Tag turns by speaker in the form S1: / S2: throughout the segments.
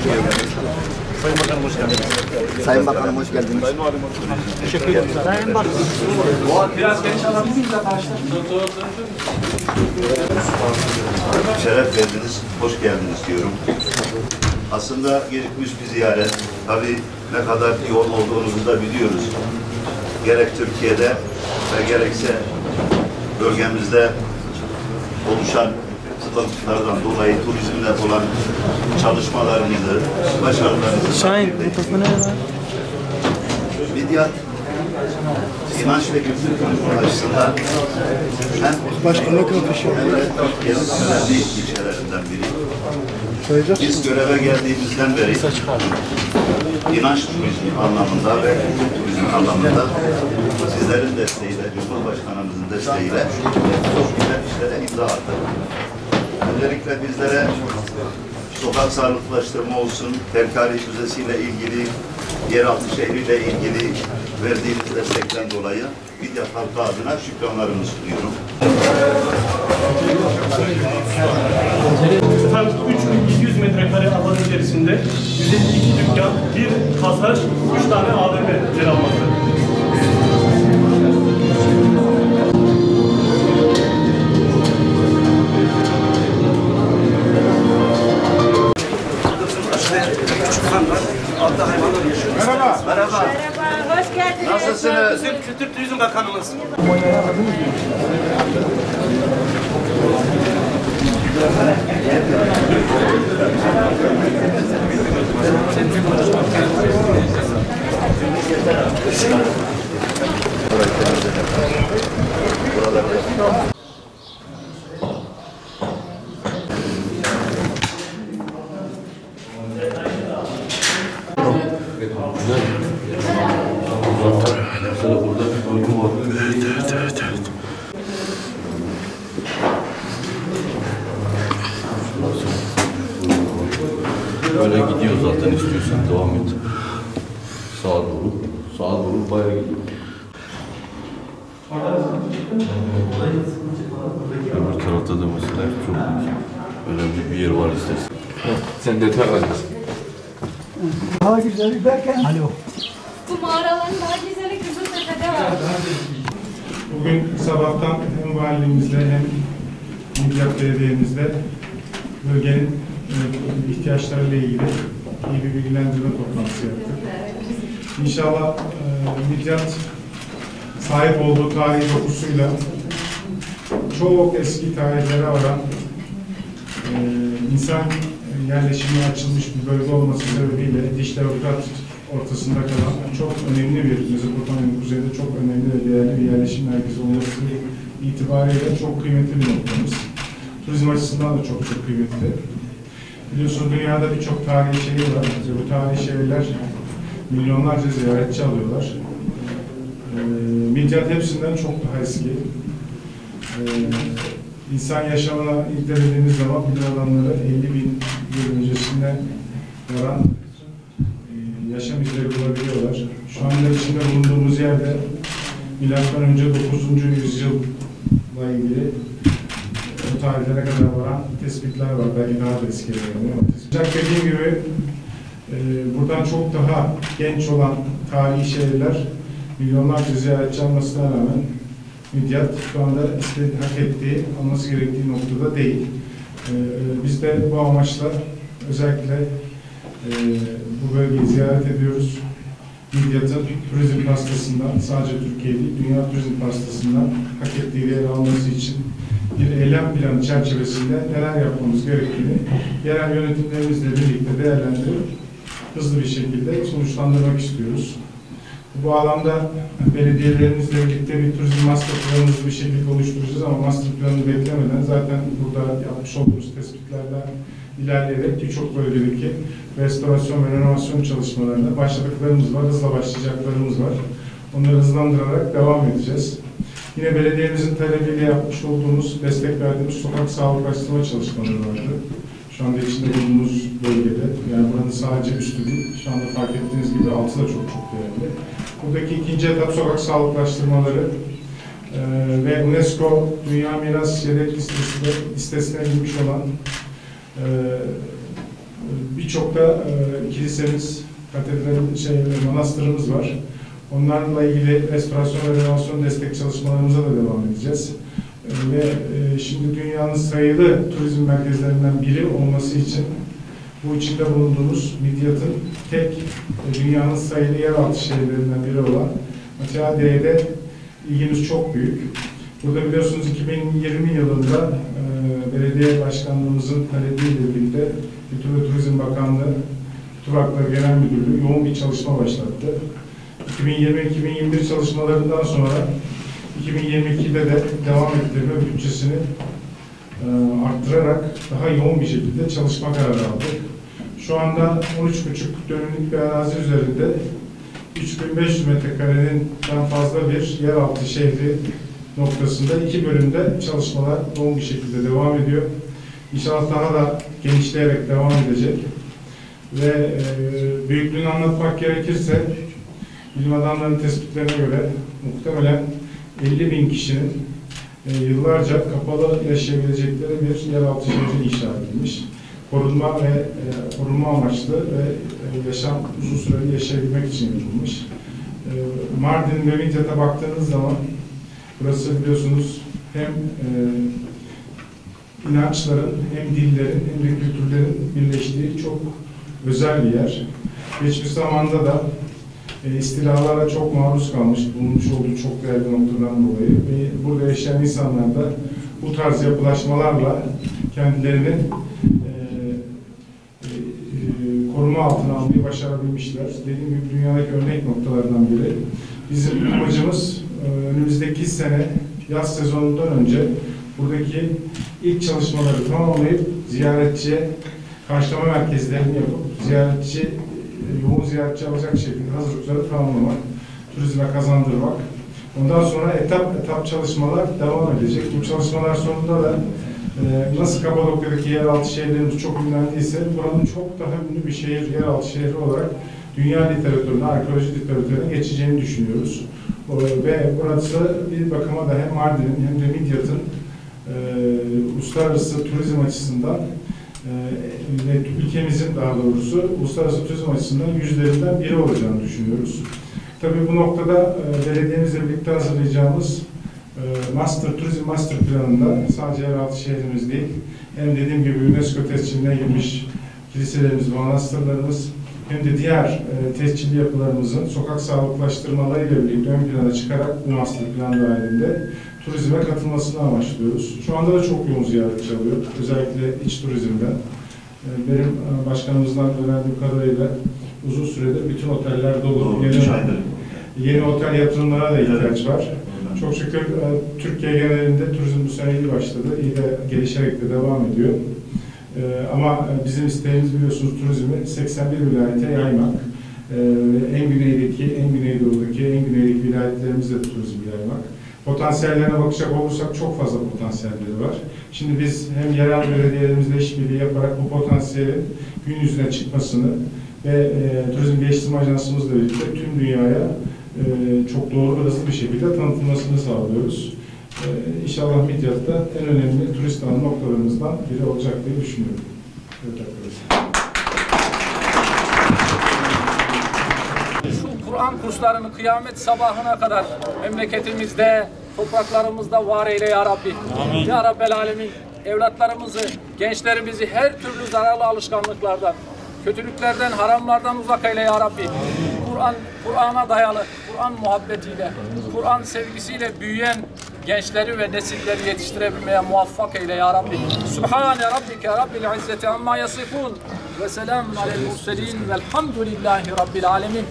S1: Sayın Bakanım hoş geldiniz.
S2: Sayın Bakanım hoş geldiniz.
S1: Sayın Valim teşekkür ederim. Sayın Bakanım. Biraz geniş alabilir miyiz arkadaşlar?
S3: Şeref verdiniz, hoş geldiniz diyorum. Aslında gecikmiş bir ziyaret. Tabii ne kadar yoğun olduğunuzu da biliyoruz. Gerek Türkiye'de ve gerekse bölgemizde oluşan sıkıntılardan dolayı turizmle olan çalışmalarınızı, başarılarınızı
S4: Şahin, bu topu ne var?
S3: Midyat inanç ve kültür açısından hem
S2: Başkanlık ofisi.
S3: Türkiye'nin önemli ilçelerinden biri. Biz göreve geldiğimizden beri inanç turizmi anlamında ve turizm anlamında sizlerin desteğiyle, Cumhurbaşkanımızın desteğiyle çok güzel işlere imza attık. Özellikle bizlere sokak sağlıklaştırma olsun, Terkari Müzesi'yle ilgili, yeraltı şehriyle ilgili verdiğiniz destekten dolayı Midyat halkı adına şükranlarımı sunuyorum.
S1: Efendim 3700 metrekare alan içerisinde 152 dükkan, bir kasa, 3 tane AVM yer almakta.
S3: Merhaba.
S5: Merhaba, hoş geldiniz.
S3: Nasılsınız?
S1: Bizim Kültür Turizm Bakanımız.
S6: Böyle gidiyor zaten, istiyorsan devam et. Sağa doğru bayağı gidiyor. Öbür tarafta da mesela çok önemli bir yer var istersen. Sen detay alacaksın.
S2: Daha güzel derken. Alo.
S5: Bu mağaraların daha güzeli Kızıltepe'de var.
S7: Bugün sabahtan hem valimizle hem Midyat Belediye'mizle bölgenin ihtiyaçlarıyla ilgili iyi bir bilgilendirme toplantısı yaptık. İnşallah Midyat sahip olduğu tarihi dokusuyla çok eski tarihlere varan insan yerleşimine açılmış bir bölge olması sebebiyle Dicle ve Fırat ortasında kalan çok önemli bir Mezopotamya'nın kuzeyinde çok önemli ve değerli bir yerleşim merkezi olması itibariyle çok kıymetli bir noktamız. Turizm açısından da çok kıymetli. Biliyorsunuz dünyada birçok tarihi şehir var. Bu tarihi şehirler milyonlarca ziyaretçi alıyorlar. Midyat hepsinden çok daha eski. İnsan yaşamına irdelediğimiz zaman bilim adamları 50.000 yıl öncesinden varan yaşam izleri bulabiliyorlar. Şu anda içinde bulunduğumuz yerde milattan önce 9. yüzyılla ilgili o tarihlere kadar varan tespitler var. Belki daha da eskiler. Ancak dediğim gibi buradan çok daha genç olan tarihi şehirler milyonlarca ziyaretçi almasına rağmen Midyat şu anda hak ettiği, alması gerektiği noktada değil. Biz de bu amaçla özellikle bu bölgeyi ziyaret ediyoruz. Midyat'ın turizm pastasından, sadece Türkiye değil, dünya turizm pastasından hak ettiği yer alması için bir eylem planı çerçevesinde neler yapmamız gerektiğini yerel yönetimlerimizle birlikte değerlendirip hızlı bir şekilde sonuçlandırmak istiyoruz. Bu alanda belediyelerimizle birlikte bir turizm master planımızı bir şekilde oluşturacağız ama master planını beklemeden zaten burada yapmış olduğumuz tespitlerden ilerleyerek birçok bölgedeki restorasyon ve renovasyon çalışmalarına başladıklarımız var, hızla başlayacaklarımız var. Onları hızlandırarak devam edeceğiz. Yine belediyemizin talebiyle yapmış olduğumuz, destek verdiğimiz sokak sağlıklaştırma çalışmaları vardı. Şu anda içinde bulunduğumuz bölgede, yani buranın sadece üstü değil, şu anda fark ettiğiniz gibi altı da çok değerli. Buradaki ikinci etap sokak sağlıklaştırmaları ve UNESCO Dünya Miras Yedek listesine girmiş olan Birçok da kilisemiz, katedral, manastırımız var. Onlarla ilgili restorasyon ve renovasyon destek çalışmalarımıza da devam edeceğiz. Ve şimdi dünyanın sayılı turizm merkezlerinden biri olması için bu içinde bulunduğumuz Midyat'ın tek dünyanın sayılı yeraltı şehirlerinden biri olan Matiade'ye ilgimiz çok büyük. Burada biliyorsunuz 2020 yılında belediye başkanlığımızın talebiyle birlikte Kültür ve Turizm Bakanlığı, Kültür Hakları Genel Müdürlüğü yoğun bir çalışma başlattı. 2020-2021 çalışmalarından sonra 2022'de de devam ettirme bütçesini arttırarak daha yoğun bir şekilde çalışma kararı aldık. Şu anda 13,5 dönümlük bir arazi üzerinde 3500 metrekarenin fazla bir yeraltı şehri noktasında 2 bölümde çalışmalar yoğun bir şekilde devam ediyor. İnşallah daha da genişleyerek devam edecek. Ve büyüklüğünü anlatmak gerekirse bilim adamlarının tespitlerine göre muhtemelen 50.000 kişinin yıllarca kapalı yaşayabilecekleri bir yeraltı şehri inşa edilmiş. Korunma amaçlı ve uzun süreli yaşayabilmek için yapılmış. Mardin ve Midyat'a baktığınız zaman burası biliyorsunuz hem inançların, hem dillerin, hem de kültürlerin birleştiği çok özel bir yer. Geçmiş zamanda da istilalara çok maruz kalmış, bulunmuş olduğu çok değerli noktadan dolayı ve burada yaşayan insanlar da bu tarz yapılaşmalarla kendilerini koruma altına almayı başarabilmişler. Dediğim gibi dünyadaki örnek noktalardan biri. Bizim amacımız önümüzdeki sene yaz sezonundan önce buradaki ilk çalışmaları tamamlayıp ziyaretçiye karşılama merkezlerini yapıp yoğun ziyaretçi alacak şekilde hazırlıkları tamamlamak, turizme kazandırmak. Ondan sonra etap çalışmalar devam edecek. Bu çalışmalar sonunda da nasıl Kapadokya'daki yeraltı şehirlerimiz çok ünlendiyse buranın çok daha ünlü bir şehir, yeraltı şehri olarak dünya literatürüne, arkeoloji literatürüne geçeceğini düşünüyoruz. Ve burası bir bakıma da hem Mardin'in hem de Midyat'ın uluslararası turizm açısından ve ülkemizin daha doğrusu uluslararası turizm açısından yüzlerinden biri olacağını düşünüyoruz. Tabii bu noktada belediyemizle birlikte hazırlayacağımız Turizm Master Planı'nda sadece yeraltı şehrimiz değil, hem dediğim gibi UNESCO tescilline girmiş kiliselerimiz, manastırlarımız, hem de diğer tescilli yapılarımızın sokak sağlıklaştırmalarıyla birlikte ön plana çıkarak bu master plan dahilinde turizme katılmasını amaçlıyoruz. Şu anda da çok yoğun ziyaretçi alıyor, özellikle iç turizmden. Benim başkanımızdan öğrendiğim kadarıyla uzun süredir bütün oteller dolu. Yeni otel yatırımlara da ihtiyaç var. Çok şükür Türkiye genelinde turizm bu sene iyi başladı. İyi de gelişerek de devam ediyor. Ama bizim isteğimiz biliyorsunuz turizmi 81 vilayete yaymak. En güneydeki, en güneydoğudaki, en güneydeki vilayetlerimizde de turizmi yaymak. Potansiyellerine bakacak olursak çok fazla potansiyelleri var. Şimdi biz hem yerel belediyelerimizle işbirliği yaparak bu potansiyelin gün yüzüne çıkmasını ve Turizm Geliştirme Ajansımızla birlikte tüm dünyaya çok doğru ve hızlı bir şekilde tanıtılmasını sağlıyoruz. İnşallah Midyat'ta en önemli turist ağ noktalarımızdan biri olacak diye düşünüyorum. Evet arkadaşlar.
S4: Şu Kur'an kurslarını kıyamet sabahına kadar memleketimizde, topraklarımızda var eyle ya Rabbi. Amin. Ya Rabbel Alemin, evlatlarımızı, gençlerimizi her türlü zararlı alışkanlıklardan, kötülüklerden, haramlardan uzak eyle ya Rabbi. Kur'an'a dayalı, Kur'an muhabbetiyle, Kur'an sevgisiyle büyüyen gençleri ve nesilleri yetiştirebilmeye muvaffak eyle ya Rabbi. Subhane Rabbike Rabbil İzzeti amma yasifun ve selamun alel murselin velhamdülillahi Rabbil alemin.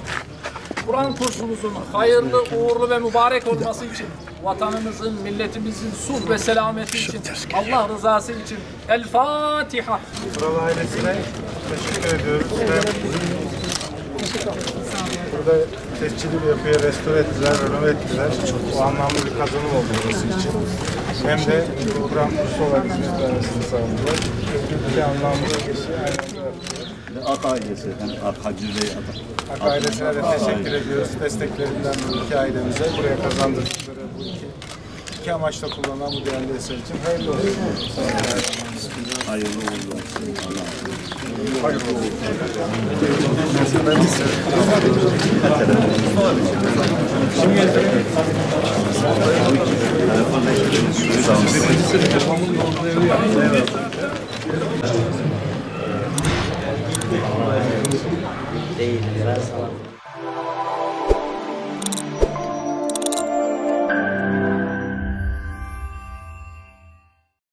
S4: Kur'an kursumuzun hayırlı, uğurlu ve mübarek olması için, vatanımızın, milletimizin sulh ve selameti için, Allah rızası için El Fatiha.
S7: Kural ailesine teşekkür ediyoruz. Burada tescilli bir yapıya restore ettiler, renove ettiler. O anlamlı bir kazanım oldu burası için. Hem de program kursu olarak hizmet vermesini sağladılar. Bir anlamlı bir şey.
S3: Ak ailesi, Hacı Bey
S7: Ak ailesine de teşekkür ediyoruz. Desteklerinden bu iki ailemize buraya kazandırdıkları bu iki hukuki amaçla kullanılan bu değerli eser için hayırlı olsun.
S3: Hayırlı uğurlu olsun.
S2: Değil, ben sana.